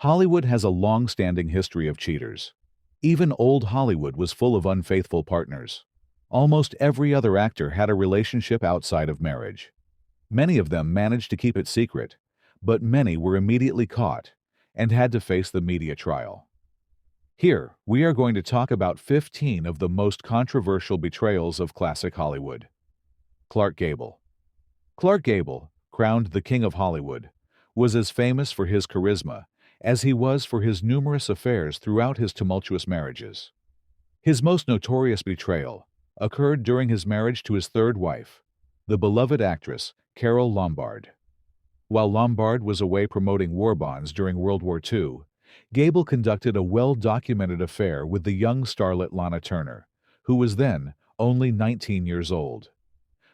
Hollywood has a long-standing history of cheaters. Even old Hollywood was full of unfaithful partners. Almost every other actor had a relationship outside of marriage. Many of them managed to keep it secret, but many were immediately caught and had to face the media trial. Here, we are going to talk about 15 of the most controversial betrayals of classic Hollywood. Clark Gable. Clark Gable, crowned the King of Hollywood, was as famous for his charisma as he was for his numerous affairs throughout his tumultuous marriages. His most notorious betrayal occurred during his marriage to his third wife, the beloved actress Carole Lombard. While Lombard was away promoting war bonds during World War II, Gable conducted a well-documented affair with the young starlet Lana Turner, who was then only 19 years old.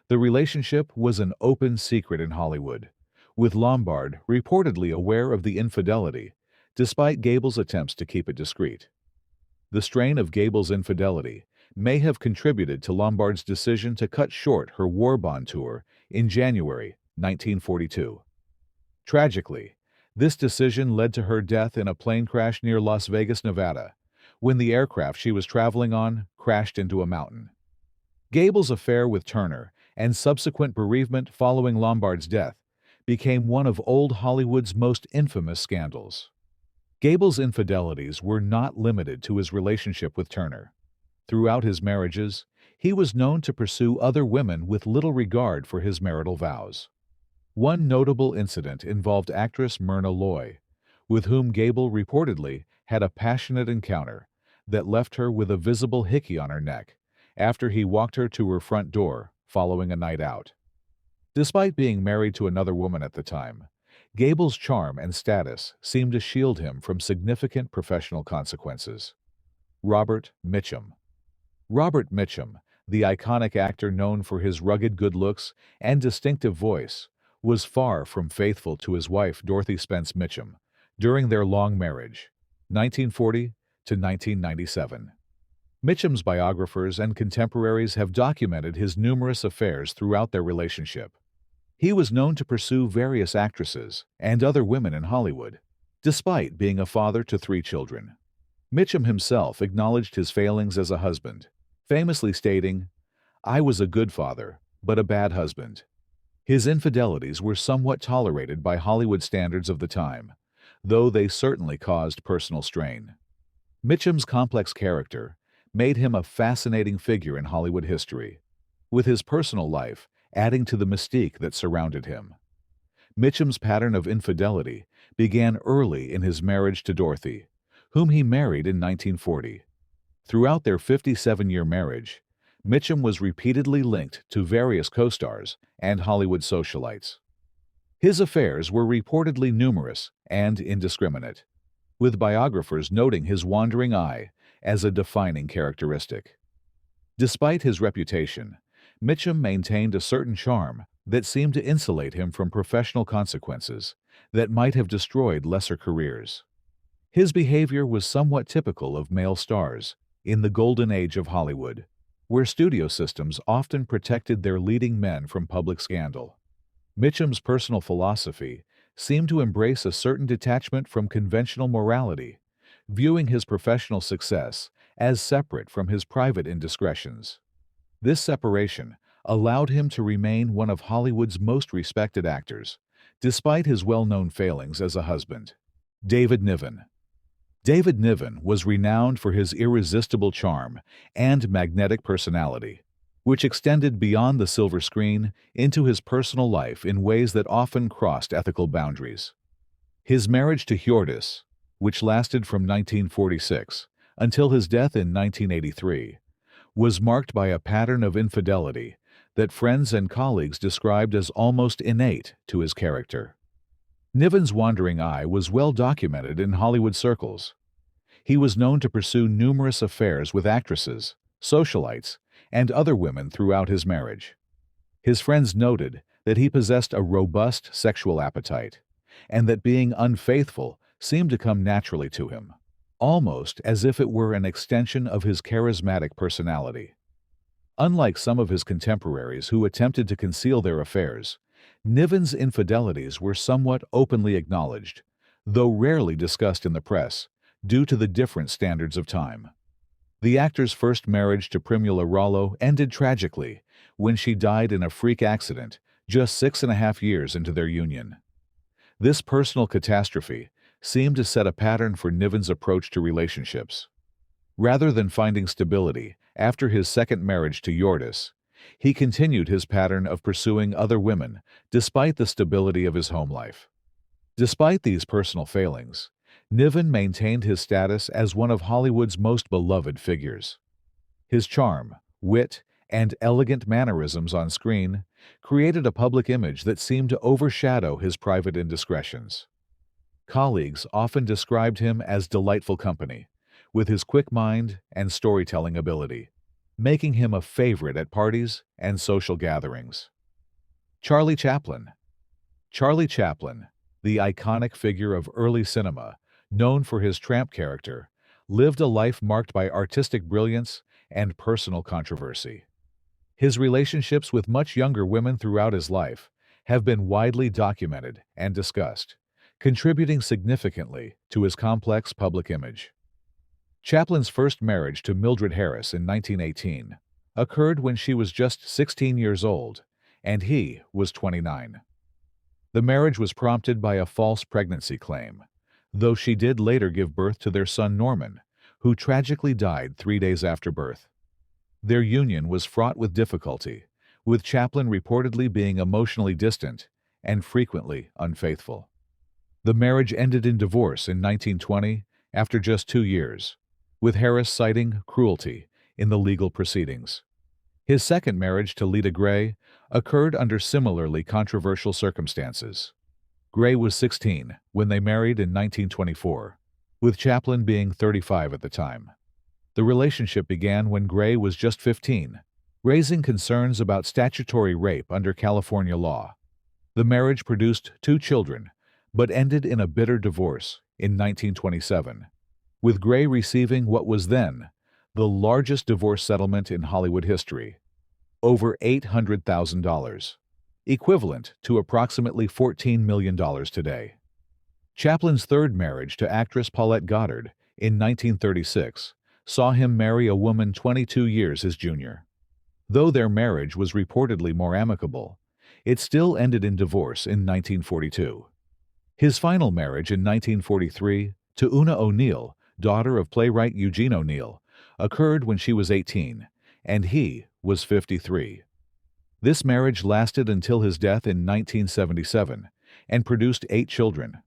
The relationship was an open secret in Hollywood, with Lombard reportedly aware of the infidelity, despite Gable's attempts to keep it discreet. The strain of Gable's infidelity may have contributed to Lombard's decision to cut short her war bond tour in January 1942. Tragically, this decision led to her death in a plane crash near Las Vegas, Nevada, when the aircraft she was traveling on crashed into a mountain. Gable's affair with Turner and subsequent bereavement following Lombard's death became one of old Hollywood's most infamous scandals. Gable's infidelities were not limited to his relationship with Turner. Throughout his marriages, he was known to pursue other women with little regard for his marital vows. One notable incident involved actress Myrna Loy, with whom Gable reportedly had a passionate encounter that left her with a visible hickey on her neck after he walked her to her front door following a night out. Despite being married to another woman at the time, Gable's charm and status seemed to shield him from significant professional consequences. Robert Mitchum. Robert Mitchum, the iconic actor known for his rugged good looks and distinctive voice, was far from faithful to his wife Dorothy Spence Mitchum during their long marriage, 1940 to 1997. Mitchum's biographers and contemporaries have documented his numerous affairs throughout their relationship. He was known to pursue various actresses and other women in Hollywood, despite being a father to 3 children. Mitchum himself acknowledged his failings as a husband, famously stating, "I was a good father, but a bad husband." His infidelities were somewhat tolerated by Hollywood standards of the time, though they certainly caused personal strain. Mitchum's complex character made him a fascinating figure in Hollywood history, with his personal life adding to the mystique that surrounded him. Mitchum's pattern of infidelity began early in his marriage to Dorothy, whom he married in 1940. Throughout their 57-year marriage, Mitchum was repeatedly linked to various co-stars and Hollywood socialites. His affairs were reportedly numerous and indiscriminate, with biographers noting his wandering eye as a defining characteristic. Despite his reputation, Mitchum maintained a certain charm that seemed to insulate him from professional consequences that might have destroyed lesser careers. His behavior was somewhat typical of male stars in the golden age of Hollywood, where studio systems often protected their leading men from public scandal. Mitchum's personal philosophy seemed to embrace a certain detachment from conventional morality, viewing his professional success as separate from his private indiscretions. This separation allowed him to remain one of Hollywood's most respected actors, despite his well-known failings as a husband. David Niven. David Niven was renowned for his irresistible charm and magnetic personality, which extended beyond the silver screen into his personal life in ways that often crossed ethical boundaries. His marriage to Hjordis, which lasted from 1946 until his death in 1983, was marked by a pattern of infidelity that friends and colleagues described as almost innate to his character. Niven's wandering eye was well documented in Hollywood circles. He was known to pursue numerous affairs with actresses, socialites, and other women throughout his marriage. His friends noted that he possessed a robust sexual appetite, and that being unfaithful seemed to come naturally to him, almost as if it were an extension of his charismatic personality. Unlike some of his contemporaries who attempted to conceal their affairs, Niven's infidelities were somewhat openly acknowledged, though rarely discussed in the press, due to the different standards of time. The actor's first marriage to Primula Rollo ended tragically when she died in a freak accident just 6.5 years into their union. This personal catastrophe seemed to set a pattern for Niven's approach to relationships. Rather than finding stability after his second marriage to Yordis, he continued his pattern of pursuing other women despite the stability of his home life. Despite these personal failings, Niven maintained his status as one of Hollywood's most beloved figures. His charm, wit, and elegant mannerisms on screen created a public image that seemed to overshadow his private indiscretions. Colleagues often described him as delightful company, with his quick mind and storytelling ability, making him a favorite at parties and social gatherings. Charlie Chaplin. Charlie Chaplin, the iconic figure of early cinema, known for his tramp character, lived a life marked by artistic brilliance and personal controversy. His relationships with much younger women throughout his life have been widely documented and discussed, contributing significantly to his complex public image. Chaplin's first marriage to Mildred Harris in 1918 occurred when she was just 16 years old, and he was 29. The marriage was prompted by a false pregnancy claim, though she did later give birth to their son Norman, who tragically died 3 days after birth. Their union was fraught with difficulty, with Chaplin reportedly being emotionally distant and frequently unfaithful. The marriage ended in divorce in 1920 after just 2 years, with Harris citing cruelty in the legal proceedings. His second marriage to Leda Gray occurred under similarly controversial circumstances. Gray was 16 when they married in 1924, with Chaplin being 35 at the time. The relationship began when Gray was just 15, raising concerns about statutory rape under California law. The marriage produced 2 children, but ended in a bitter divorce in 1927, with Gray receiving what was then the largest divorce settlement in Hollywood history, over $800,000, equivalent to approximately $14 million today. Chaplin's third marriage to actress Paulette Goddard in 1936 saw him marry a woman 22 years his junior. Though their marriage was reportedly more amicable, it still ended in divorce in 1942. His final marriage in 1943 to Una O'Neill, daughter of playwright Eugene O'Neill, occurred when she was 18, and he was 53. This marriage lasted until his death in 1977 and produced 8 children.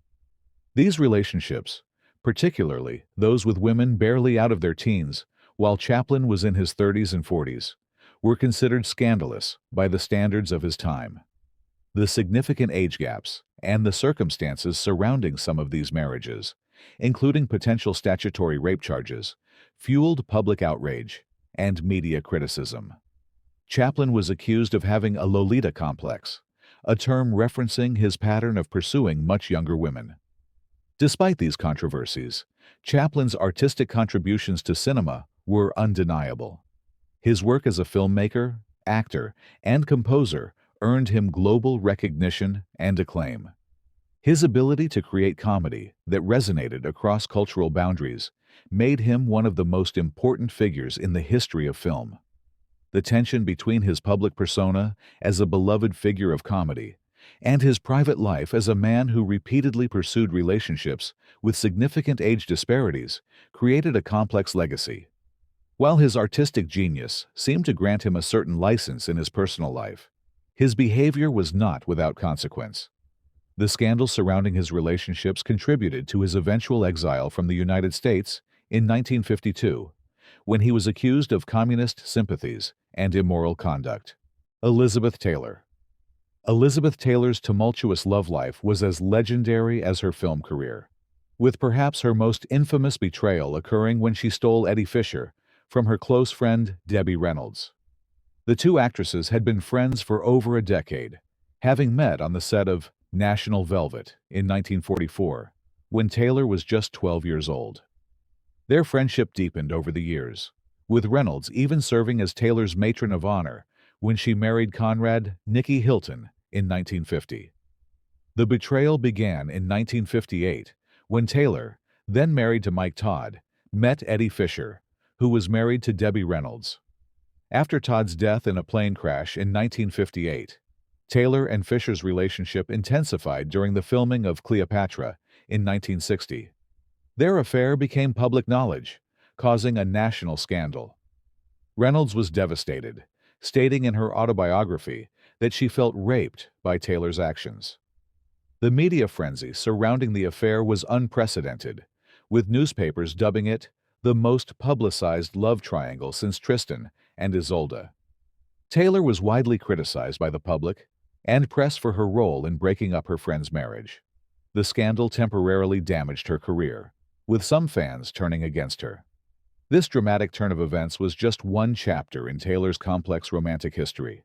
These relationships, particularly those with women barely out of their teens, while Chaplin was in his 30s and 40s, were considered scandalous by the standards of his time. The significant age gaps and the circumstances surrounding some of these marriages, including potential statutory rape charges, fueled public outrage and media criticism. Chaplin was accused of having a Lolita complex, a term referencing his pattern of pursuing much younger women. Despite these controversies, Chaplin's artistic contributions to cinema were undeniable. His work as a filmmaker, actor, and composer earned him global recognition and acclaim. His ability to create comedy that resonated across cultural boundaries made him one of the most important figures in the history of film. The tension between his public persona as a beloved figure of comedy and his private life as a man who repeatedly pursued relationships with significant age disparities created a complex legacy. While his artistic genius seemed to grant him a certain license in his personal life, his behavior was not without consequence. The scandals surrounding his relationships contributed to his eventual exile from the United States in 1952, when he was accused of communist sympathies and immoral conduct. Elizabeth Taylor. Elizabeth Taylor's tumultuous love life was as legendary as her film career, with perhaps her most infamous betrayal occurring when she stole Eddie Fisher from her close friend Debbie Reynolds. The two actresses had been friends for over a decade, having met on the set of National Velvet in 1944, when Taylor was just 12 years old. Their friendship deepened over the years, with Reynolds even serving as Taylor's matron of honor when she married Conrad Nicky Hilton in 1950. The betrayal began in 1958 when Taylor, then married to Mike Todd, met Eddie Fisher, who was married to Debbie Reynolds. After Todd's death in a plane crash in 1958, Taylor and Fisher's relationship intensified during the filming of Cleopatra in 1960. Their affair became public knowledge, causing a national scandal. Reynolds was devastated, stating in her autobiography that she felt raped by Taylor's actions. The media frenzy surrounding the affair was unprecedented, with newspapers dubbing it the most publicized love triangle since Tristan and Isolde. Taylor was widely criticized by the public and press for her role in breaking up her friend's marriage. The scandal temporarily damaged her career, with some fans turning against her. This dramatic turn of events was just one chapter in Taylor's complex romantic history.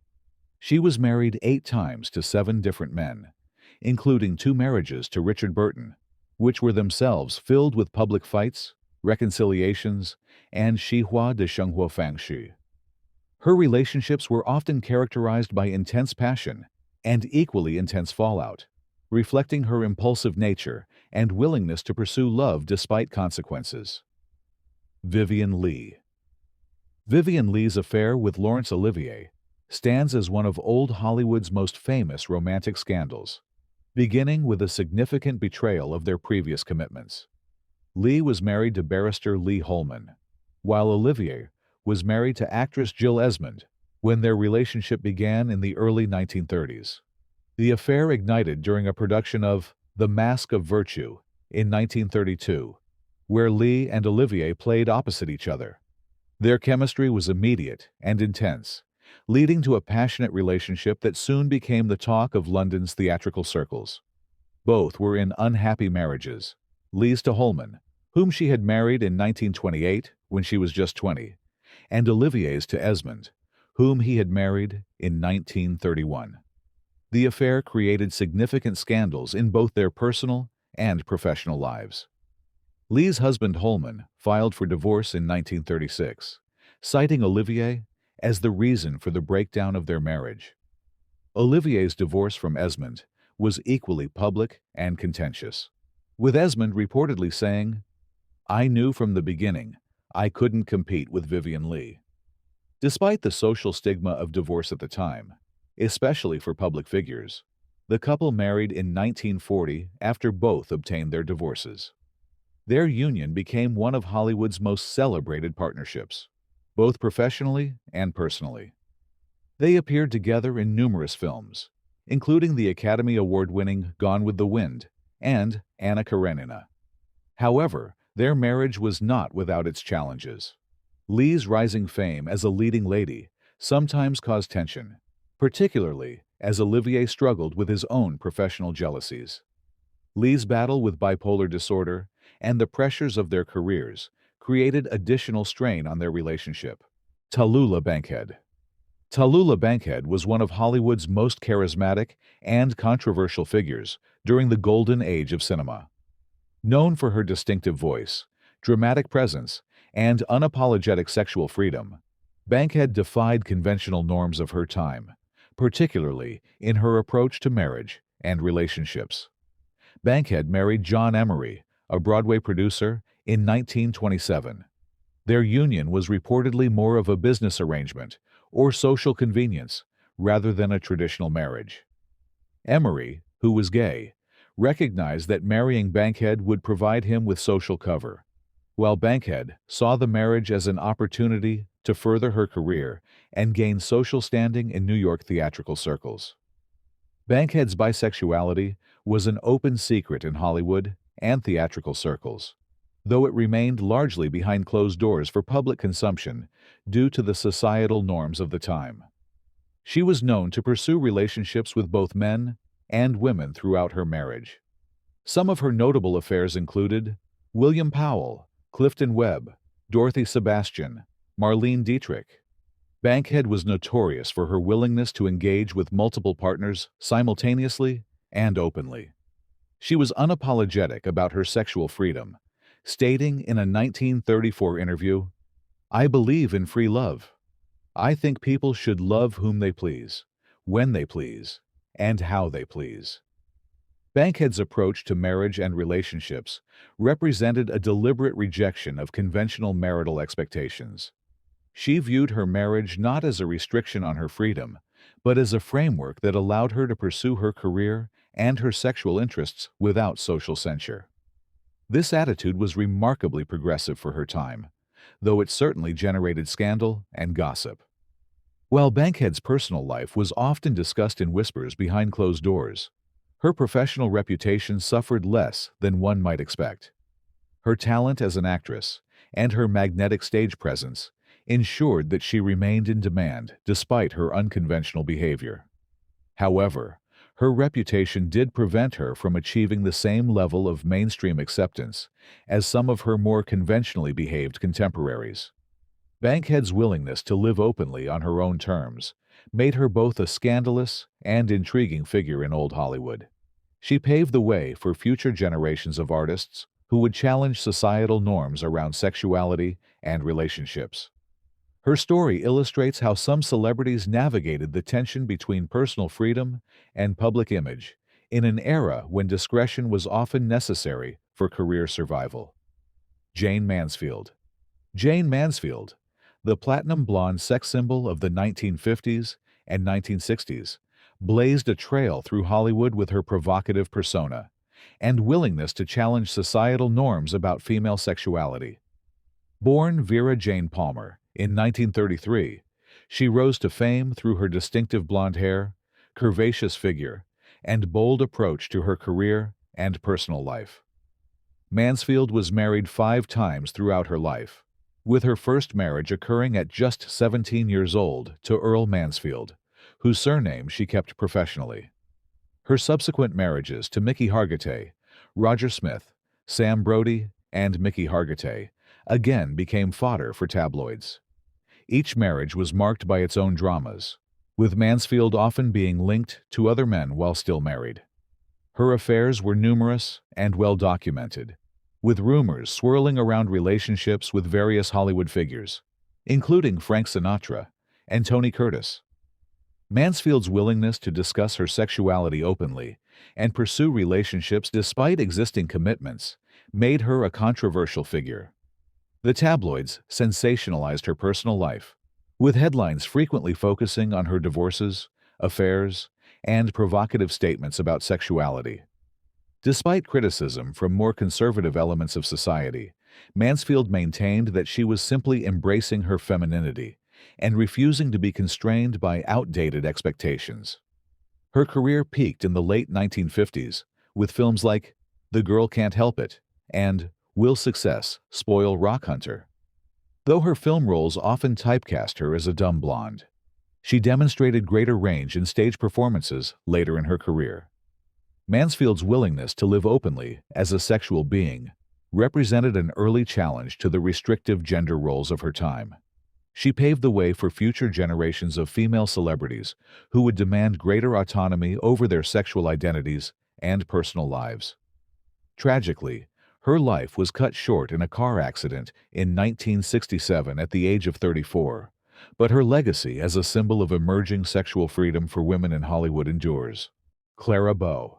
She was married 8 times to 7 different men, including 2 marriages to Richard Burton, which were themselves filled with public fights, reconciliations, and xihua de shenghuo fangxu. Her relationships were often characterized by intense passion and equally intense fallout, reflecting her impulsive nature and willingness to pursue love despite consequences. Vivien Leigh. Vivien Leigh's affair with Laurence Olivier stands as one of old Hollywood's most famous romantic scandals, beginning with a significant betrayal of their previous commitments. Leigh was married to barrister Lee Holman, while Olivier was married to actress Jill Esmond when their relationship began in the early 1930s. The affair ignited during a production of The Mask of Virtue in 1932, where Leigh and Olivier played opposite each other. Their chemistry was immediate and intense, leading to a passionate relationship that soon became the talk of London's theatrical circles. Both were in unhappy marriages, Leigh's to Holman, whom she had married in 1928 when she was just 20, and Olivier's to Esmond, whom he had married in 1931. The affair created significant scandals in both their personal and professional lives. Leigh's husband Holman filed for divorce in 1936, citing Olivier as the reason for the breakdown of their marriage. Olivier's divorce from Esmond was equally public and contentious, with Esmond reportedly saying, "I knew from the beginning I couldn't compete with Vivien Leigh." Despite the social stigma of divorce at the time, especially for public figures, the couple married in 1940 after both obtained their divorces. Their union became one of Hollywood's most celebrated partnerships, both professionally and personally. They appeared together in numerous films, including the Academy Award-winning Gone with the Wind and Anna Karenina. However, their marriage was not without its challenges. Leigh's rising fame as a leading lady sometimes caused tension, particularly as Olivier struggled with his own professional jealousies. Leigh's battle with bipolar disorder and the pressures of their careers created additional strain on their relationship. Tallulah Bankhead. Tallulah Bankhead was one of Hollywood's most charismatic and controversial figures during the golden age of cinema. Known for her distinctive voice, dramatic presence, and unapologetic sexual freedom, Bankhead defied conventional norms of her time, particularly in her approach to marriage and relationships. Bankhead married John Emery, a Broadway producer, in 1927. Their union was reportedly more of a business arrangement or social convenience rather than a traditional marriage. Emery, who was gay, recognized that marrying Bankhead would provide him with social cover, while Bankhead saw the marriage as an opportunity to further her career and gain social standing in New York theatrical circles. Bankhead's bisexuality was an open secret in Hollywood and theatrical circles, though it remained largely behind closed doors for public consumption due to the societal norms of the time. She was known to pursue relationships with both men and women throughout her marriage. Some of her notable affairs included William Powell, Clifton Webb, Dorothy Sebastian, Marlene Dietrich. Bankhead was notorious for her willingness to engage with multiple partners simultaneously and openly. She was unapologetic about her sexual freedom, stating in a 1934 interview, "I believe in free love. I think people should love whom they please, when they please, and how they please." Bankhead's approach to marriage and relationships represented a deliberate rejection of conventional marital expectations. She viewed her marriage not as a restriction on her freedom, but as a framework that allowed her to pursue her career and her sexual interests without social censure. This attitude was remarkably progressive for her time, though it certainly generated scandal and gossip. While Bankhead's personal life was often discussed in whispers behind closed doors, her professional reputation suffered less than one might expect. Her talent as an actress and her magnetic stage presence ensured that she remained in demand despite her unconventional behavior. However, her reputation did prevent her from achieving the same level of mainstream acceptance as some of her more conventionally behaved contemporaries. Bankhead's willingness to live openly on her own terms made her both a scandalous and intriguing figure in old Hollywood. She paved the way for future generations of artists who would challenge societal norms around sexuality and relationships. Her story illustrates how some celebrities navigated the tension between personal freedom and public image in an era when discretion was often necessary for career survival. Jayne Mansfield. Jayne Mansfield, the platinum blonde sex symbol of the 1950s and 1960s, blazed a trail through Hollywood with her provocative persona and willingness to challenge societal norms about female sexuality. Born Vera Jane Palmer in 1933, she rose to fame through her distinctive blonde hair, curvaceous figure, and bold approach to her career and personal life. Mansfield was married 5 times throughout her life, with her first marriage occurring at just 17 years old to Errol Mansfield, whose surname she kept professionally. Her subsequent marriages to Mickey Hargitay, Roger Smith, Sam Brody, and Mickey Hargitay again became fodder for tabloids. Each marriage was marked by its own dramas, with Mansfield often being linked to other men while still married. Her affairs were numerous and well documented, with rumors swirling around relationships with various Hollywood figures, including Frank Sinatra and Tony Curtis. Mansfield's willingness to discuss her sexuality openly and pursue relationships despite existing commitments made her a controversial figure. The tabloids sensationalized her personal life, with headlines frequently focusing on her divorces, affairs, and provocative statements about sexuality. Despite criticism from more conservative elements of society, Mansfield maintained that she was simply embracing her femininity and refusing to be constrained by outdated expectations. Her career peaked in the late 1950s with films like The Girl Can't Help It and Will Success Spoil Rock Hunter? Though her film roles often typecast her as a dumb blonde, she demonstrated greater range in stage performances later in her career. Mansfield's willingness to live openly as a sexual being represented an early challenge to the restrictive gender roles of her time. She paved the way for future generations of female celebrities who would demand greater autonomy over their sexual identities and personal lives. Tragically, her life was cut short in a car accident in 1967 at the age of 34, but her legacy as a symbol of emerging sexual freedom for women in Hollywood endures. Clara Bow.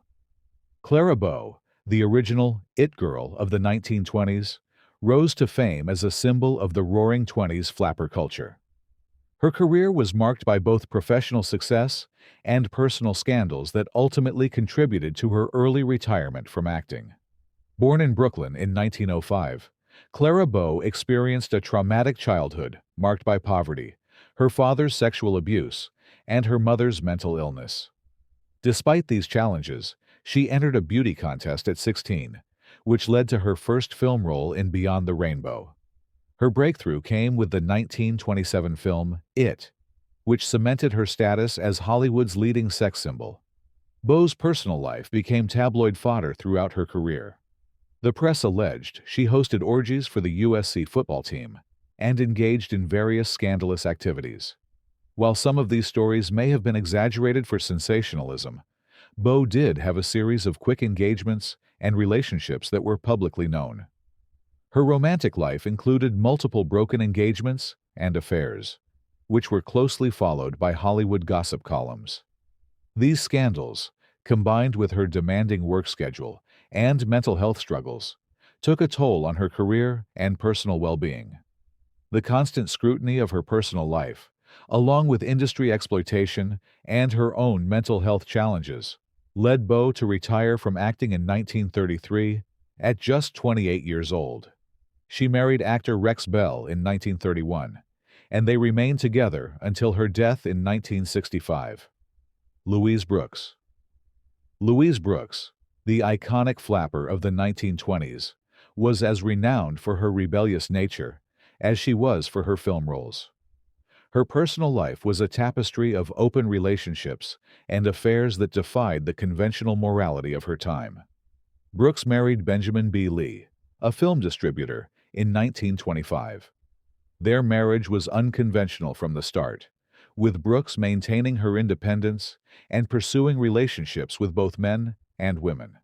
Clara Bow, the original It Girl of the 1920s, rose to fame as a symbol of the Roaring Twenties flapper culture. Her career was marked by both professional success and personal scandals that ultimately contributed to her early retirement from acting. Born in Brooklyn in 1905, Clara Bow experienced a traumatic childhood marked by poverty, her father's sexual abuse, and her mother's mental illness. Despite these challenges, she entered a beauty contest at 16, which led to her first film role in Beyond the Rainbow. Her breakthrough came with the 1927 film It, which cemented her status as Hollywood's leading sex symbol. Bow's personal life became tabloid fodder throughout her career. The press alleged she hosted orgies for the USC football team and engaged in various scandalous activities. While some of these stories may have been exaggerated for sensationalism, Bow did have a series of quick engagements and relationships that were publicly known. Her romantic life included multiple broken engagements and affairs, which were closely followed by Hollywood gossip columns. These scandals, combined with her demanding work schedule and mental health struggles, took a toll on her career and personal well-being. The constant scrutiny of her personal life, along with industry exploitation and her own mental health challenges, led Bow to retire from acting in 1933 at just 28 years old. She married actor Rex Bell in 1931, and they remained together until her death in 1965. Louise Brooks. Louise Brooks, the iconic flapper of the 1920s, was as renowned for her rebellious nature as she was for her film roles. Her personal life was a tapestry of open relationships and affairs that defied the conventional morality of her time. Brooks married Benjamin B. Lee, a film distributor, in 1925. Their marriage was unconventional from the start, with Brooks maintaining her independence and pursuing relationships with both men and women.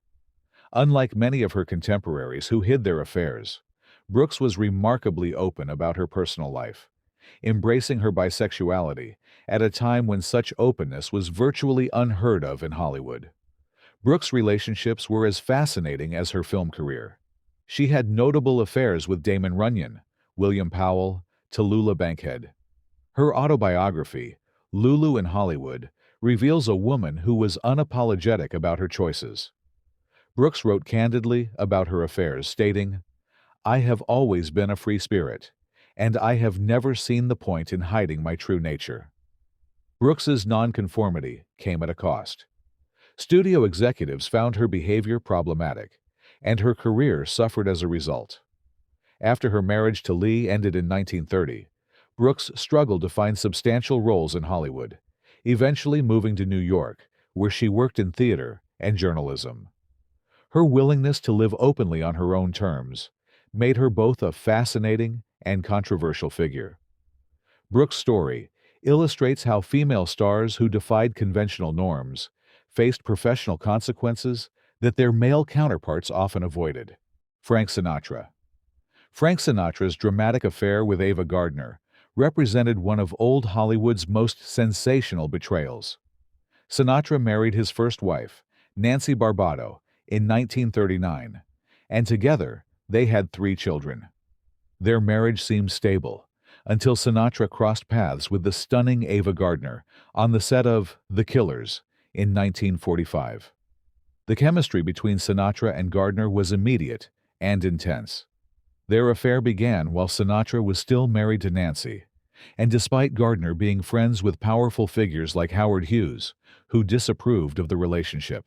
Unlike many of her contemporaries who hid their affairs, Brooks was remarkably open about her personal life, embracing her bisexuality at a time when such openness was virtually unheard of in Hollywood. Brooks' relationships were as fascinating as her film career. She had notable affairs with Damon Runyon, William Powell, Tallulah Bankhead. Her autobiography, Lulu in Hollywood, reveals a woman who was unapologetic about her choices. Brooks wrote candidly about her affairs, stating, "I have always been a free spirit, and I have never seen the point in hiding my true nature." Brooks's nonconformity came at a cost. Studio executives found her behavior problematic, and her career suffered as a result. After her marriage to Lee ended in 1930, Brooks struggled to find substantial roles in Hollywood, eventually moving to New York, where she worked in theater and journalism. Her willingness to live openly on her own terms made her both a fascinating and controversial figure. Brooks' story illustrates how female stars who defied conventional norms faced professional consequences that their male counterparts often avoided. Frank Sinatra. Frank Sinatra's dramatic affair with Ava Gardner represented one of old Hollywood's most sensational betrayals. Sinatra married his first wife, Nancy Barbado, in 1939, and together they had 3 children. Their marriage seemed stable until Sinatra crossed paths with the stunning Ava Gardner on the set of The Killers in 1945. The chemistry between Sinatra and Gardner was immediate and intense. Their affair began while Sinatra was still married to Nancy, and despite Gardner being friends with powerful figures like Howard Hughes, who disapproved of the relationship.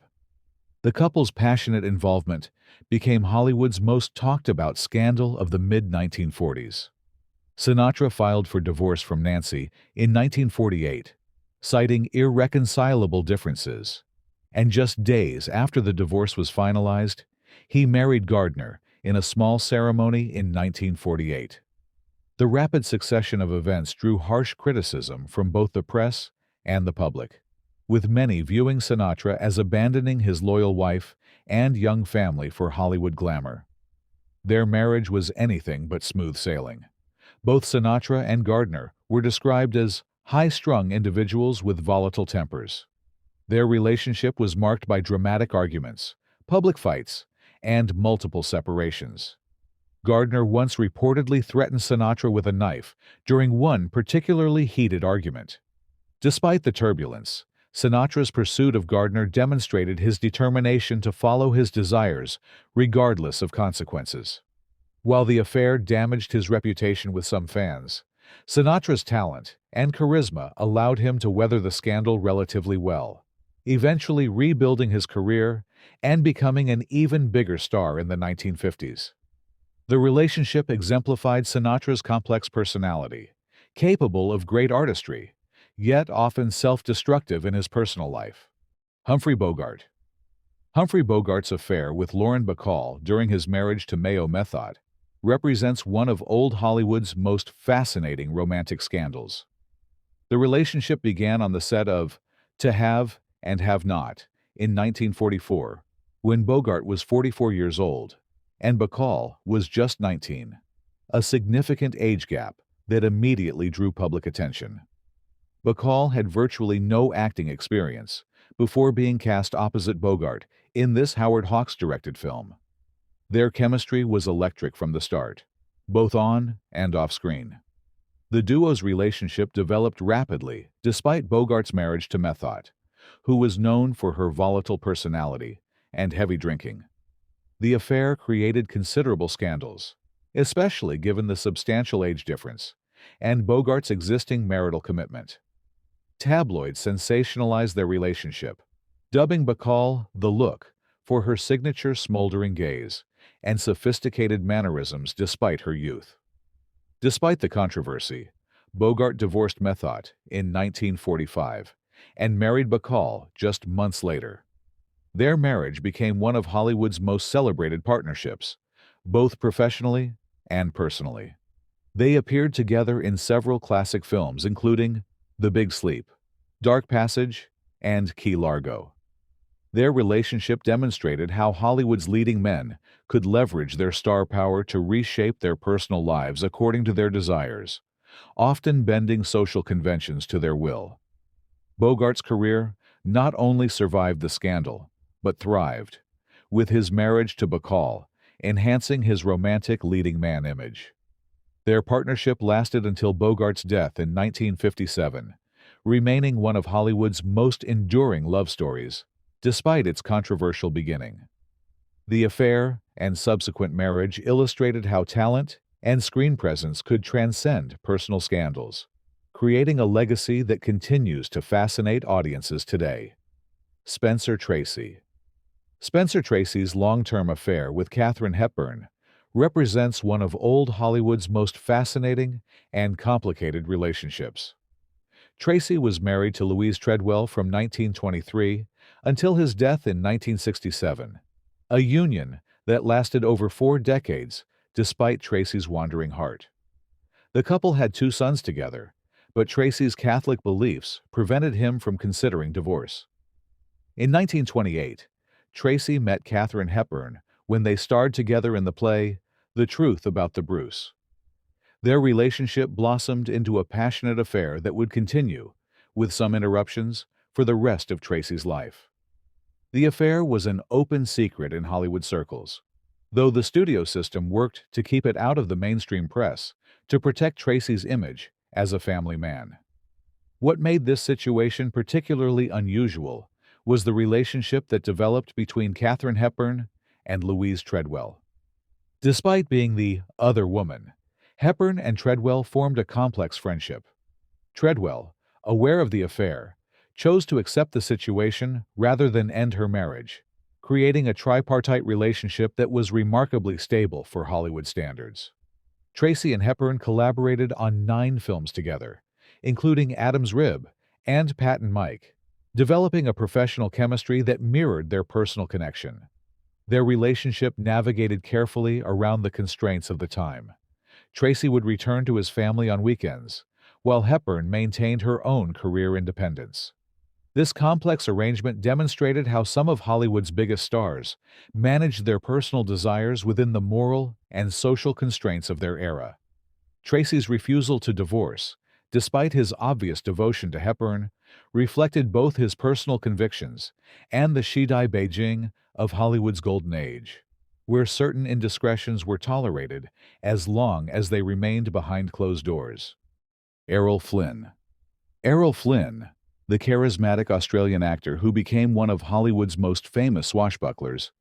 The couple's passionate involvement became Hollywood's most talked-about scandal of the mid-1940s. Sinatra filed for divorce from Nancy in 1948, citing irreconcilable differences. And just days after the divorce was finalized, he married Gardner in a small ceremony in 1948. The rapid succession of events drew harsh criticism from both the press and the public, with many viewing Sinatra as abandoning his loyal wife and young family for Hollywood glamour. Their marriage was anything but smooth sailing. Both Sinatra and Gardner were described as high-strung individuals with volatile tempers. Their relationship was marked by dramatic arguments, public fights, and multiple separations. Gardner once reportedly threatened Sinatra with a knife during one particularly heated argument. Despite the turbulence, Sinatra's pursuit of Gardner demonstrated his determination to follow his desires regardless of consequences. While the affair damaged his reputation with some fans, Sinatra's talent and charisma allowed him to weather the scandal relatively well, eventually rebuilding his career and becoming an even bigger star in the 1950s. The relationship exemplified Sinatra's complex personality, capable of great artistry, yet often self-destructive in his personal life. Humphrey Bogart. Humphrey Bogart's affair with Lauren Bacall during his marriage to Mayo Method represents one of old Hollywood's most fascinating romantic scandals. The relationship began on the set of To Have and Have Not in 1944, when Bogart was 44 years old and Bacall was just 19, a significant age gap that immediately drew public attention. Bacall had virtually no acting experience, before being cast opposite Bogart in this Howard Hawks-directed film. Their chemistry was electric from the start, both on and off screen. The duo's relationship developed rapidly despite Bogart's marriage to Methot, who was known for her volatile personality and heavy drinking. The affair created considerable scandals, especially given the substantial age difference and Bogart's existing marital commitment. Tabloids sensationalized their relationship, dubbing Bacall the Look for her signature smoldering gaze and sophisticated mannerisms despite her youth. Despite the controversy, Bogart divorced Methot in 1945 and married Bacall just months later. Their marriage became one of Hollywood's most celebrated partnerships, both professionally and personally. They appeared together in several classic films including The Big Sleep, Dark Passage, and Key Largo. Their relationship demonstrated how Hollywood's leading men could leverage their star power to reshape their personal lives according to their desires, often bending social conventions to their will. Bogart's career not only survived the scandal, but thrived, with his marriage to Bacall enhancing his romantic leading man image. Their partnership lasted until Bogart's death in 1957, remaining one of Hollywood's most enduring love stories, despite its controversial beginning. The affair and subsequent marriage illustrated how talent and screen presence could transcend personal scandals, creating a legacy that continues to fascinate audiences today. Spencer Tracy. Spencer Tracy's long-term affair with Katharine Hepburn represents one of old Hollywood's most fascinating and complicated relationships. Tracy was married to Louise Treadwell from 1923 until his death in 1967, a union that lasted over 4 decades despite Tracy's wandering heart. The couple had 2 sons together, but Tracy's Catholic beliefs prevented him from considering divorce. In 1928, Tracy met Katharine Hepburn when they starred together in the play The Truth About the Bruce. Their relationship blossomed into a passionate affair that would continue, with some interruptions, for the rest of Tracy's life. The affair was an open secret in Hollywood circles, though the studio system worked to keep it out of the mainstream press to protect Tracy's image as a family man. What made this situation particularly unusual was the relationship that developed between Katharine Hepburn and Louise Treadwell. Despite being the other woman, Hepburn and Treadwell formed a complex friendship. Treadwell, aware of the affair, chose to accept the situation rather than end her marriage, creating a tripartite relationship that was remarkably stable for Hollywood standards. Tracy and Hepburn collaborated on 9 films together, including Adam's Rib and Pat and Mike, developing a professional chemistry that mirrored their personal connection. Their relationship navigated carefully around the constraints of the time. Tracy would return to his family on weekends, while Hepburn maintained her own career independence. This complex arrangement demonstrated how some of Hollywood's biggest stars managed their personal desires within the moral and social constraints of their era. Tracy's refusal to divorce, despite his obvious devotion to Hepburn, reflected both his personal convictions and the Shidai Beijing of Hollywood's golden age, where certain indiscretions were tolerated as long as they remained behind closed doors. Errol Flynn. Errol Flynn, the charismatic Australian actor who became one of Hollywood's most famous swashbucklers,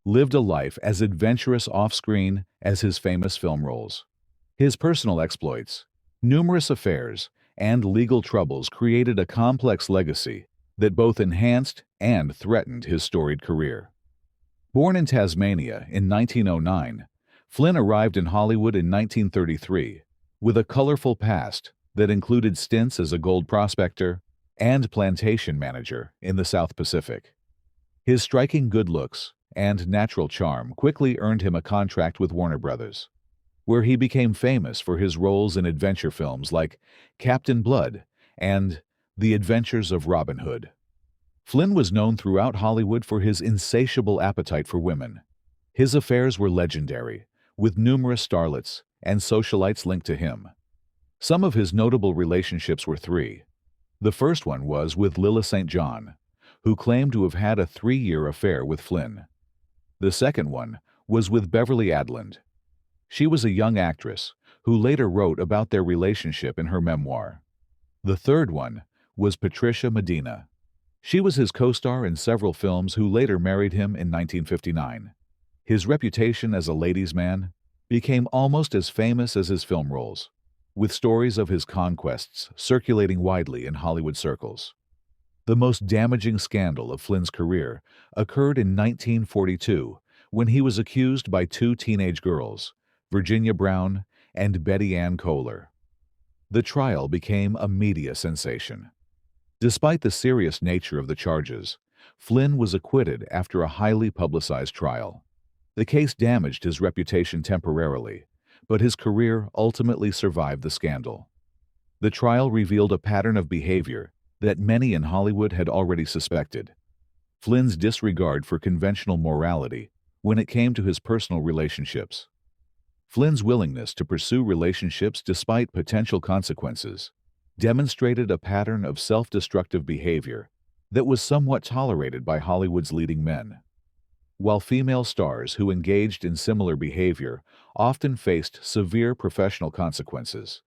lived a life as adventurous off-screen as his famous film roles. His personal exploits, numerous affairs, and legal troubles created a complex legacy that both enhanced and threatened his storied career. Born in Tasmania in 1909, Flynn arrived in Hollywood in 1933 with a colorful past that included stints as a gold prospector and plantation manager in the South Pacific. His striking good looks and natural charm quickly earned him a contract with Warner Brothers, where he became famous for his roles in adventure films like Captain Blood and The Adventures of Robin Hood. Flynn was known throughout Hollywood for his insatiable appetite for women. His affairs were legendary, with numerous starlets and socialites linked to him. Some of his notable relationships were 3. The first one was with Lila St. John, who claimed to have had a 3-year affair with Flynn. The second one was with Beverly Adland. She was a young actress who later wrote about their relationship in her memoir. The third one was Patricia Medina. She was his co-star in several films who later married him in 1959. His reputation as a ladies' man became almost as famous as his film roles, with stories of his conquests circulating widely in Hollywood circles. The most damaging scandal of Flynn's career occurred in 1942 when he was accused by two teenage girls, Virginia Brown and Betty Ann Kohler. The trial became a media sensation. Despite the serious nature of the charges, Flynn was acquitted after a highly publicized trial. The case damaged his reputation temporarily, but his career ultimately survived the scandal. The trial revealed a pattern of behavior that many in Hollywood had already suspected. Flynn's disregard for conventional morality when it came to his personal relationships. Flynn's willingness to pursue relationships despite potential consequences demonstrated a pattern of self-destructive behavior that was somewhat tolerated by Hollywood's leading men. While female stars who engaged in similar behavior often faced severe professional consequences,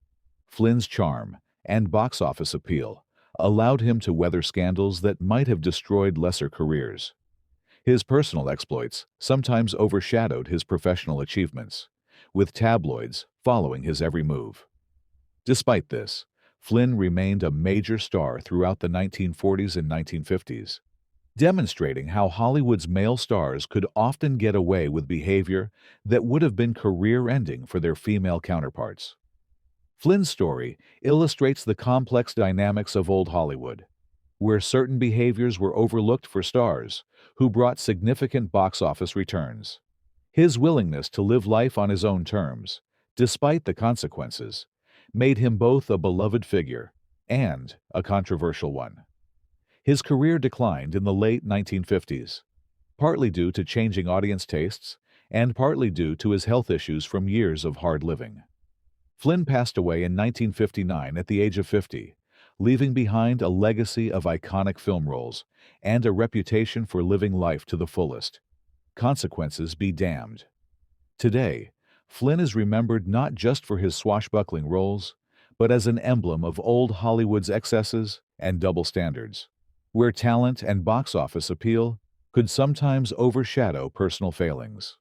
Flynn's charm and box office appeal allowed him to weather scandals that might have destroyed lesser careers. His personal exploits sometimes overshadowed his professional achievements, with tabloids following his every move. Despite this, Flynn remained a major star throughout the 1940s and 1950s, demonstrating how Hollywood's male stars could often get away with behavior that would have been career-ending for their female counterparts. Flynn's story illustrates the complex dynamics of old Hollywood, where certain behaviors were overlooked for stars who brought significant box office returns. His willingness to live life on his own terms, despite the consequences, made him both a beloved figure and a controversial one. His career declined in the late 1950s, partly due to changing audience tastes and partly due to his health issues from years of hard living. Flynn passed away in 1959 at the age of 50, leaving behind a legacy of iconic film roles and a reputation for living life to the fullest. Consequences be damned. Today, Flynn is remembered not just for his swashbuckling roles, but as an emblem of old Hollywood's excesses and double standards, where talent and box office appeal could sometimes overshadow personal failings.